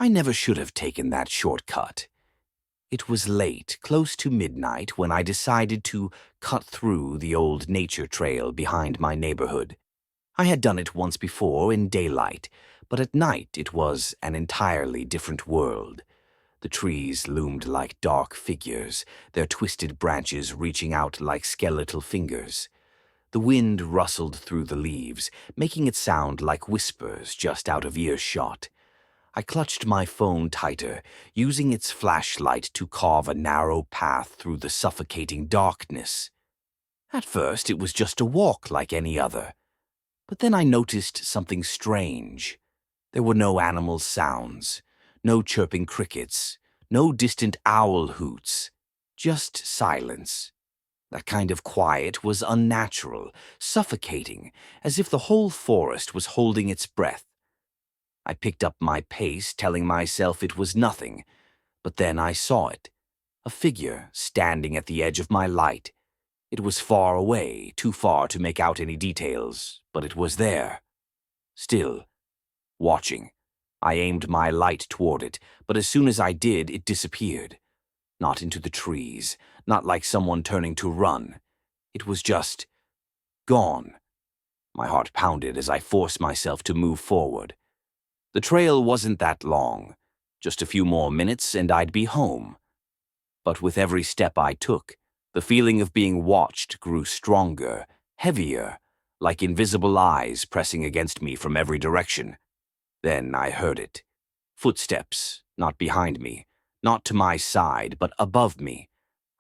I never should have taken that shortcut. It was late, close to midnight, when I decided to cut through the old nature trail behind my neighborhood. I had done it once before in daylight, but at night it was an entirely different world. The trees loomed like dark figures, their twisted branches reaching out like skeletal fingers. The wind rustled through the leaves, making it sound like whispers just out of earshot. I clutched my phone tighter, using its flashlight to carve a narrow path through the suffocating darkness. At first, it was just a walk like any other. But then I noticed something strange. There were no animal sounds, no chirping crickets, no distant owl hoots, just silence. That kind of quiet was unnatural, suffocating, as if the whole forest was holding its breath. I picked up my pace, telling myself it was nothing, but then I saw it. A figure standing at the edge of my light. It was far away, too far to make out any details, but it was there. Still, watching. I aimed my light toward it, but as soon as I did, it disappeared. Not into the trees, not like someone turning to run. It was just gone. My heart pounded as I forced myself to move forward. The trail wasn't that long. Just a few more minutes and I'd be home. But with every step I took, the feeling of being watched grew stronger, heavier, like invisible eyes pressing against me from every direction. Then I heard it. Footsteps, not behind me, not to my side, but above me.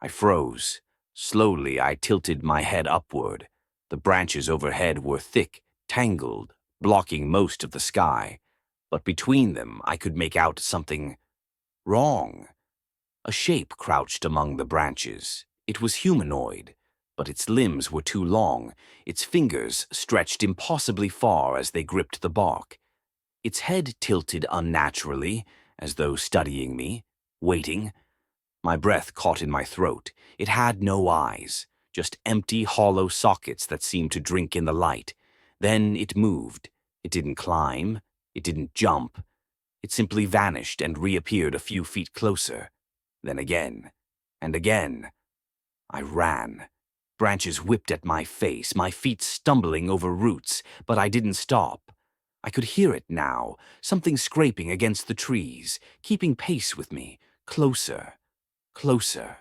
I froze. Slowly I tilted my head upward. The branches overhead were thick, tangled, blocking most of the sky. But between them I could make out something wrong. A shape crouched among the branches. It was humanoid, but its limbs were too long. Its fingers stretched impossibly far as they gripped the bark. Its head tilted unnaturally, as though studying me, waiting. My breath caught in my throat. It had no eyes, just empty, hollow sockets that seemed to drink in the light. Then it moved. It didn't climb. It didn't jump. It simply vanished and reappeared a few feet closer. Then again, and again. I ran. Branches whipped at my face, my feet stumbling over roots, but I didn't stop. I could hear it now, something scraping against the trees, keeping pace with me, closer, closer.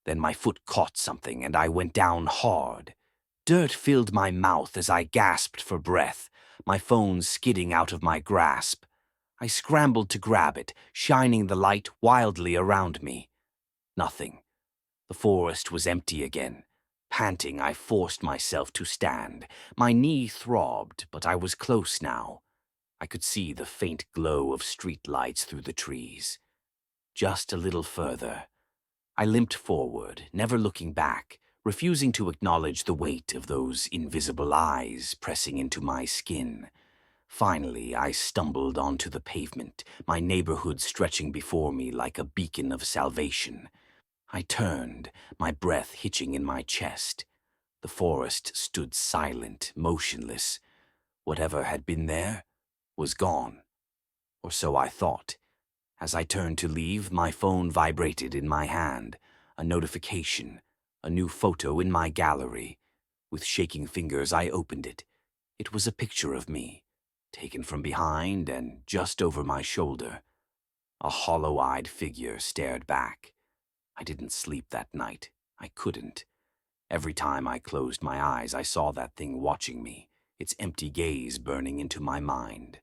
Then my foot caught something and I went down hard. Dirt filled my mouth as I gasped for breath, my phone skidding out of my grasp. I scrambled to grab it, shining the light wildly around me. Nothing. The forest was empty again. Panting, I forced myself to stand. My knee throbbed, but I was close now. I could see the faint glow of street lights through the trees. Just a little further. I limped forward, never looking back, refusing to acknowledge the weight of those invisible eyes pressing into my skin. Finally, I stumbled onto the pavement, my neighborhood stretching before me like a beacon of salvation. I turned, my breath hitching in my chest. The forest stood silent, motionless. Whatever had been there was gone. Or so I thought. As I turned to leave, my phone vibrated in my hand. A notification, a new photo in my gallery. With shaking fingers, I opened it. It was a picture of me, taken from behind and just over my shoulder. A hollow-eyed figure stared back. I didn't sleep that night. I couldn't. Every time I closed my eyes, I saw that thing watching me, its empty gaze burning into my mind.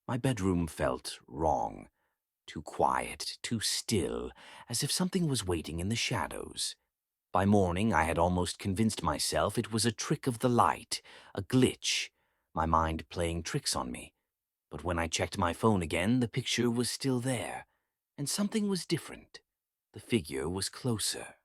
My bedroom felt wrong. Too quiet, too still, as if something was waiting in the shadows. By morning, I had almost convinced myself it was a trick of the light, a glitch, my mind playing tricks on me. But when I checked my phone again, the picture was still there, and something was different. The figure was closer.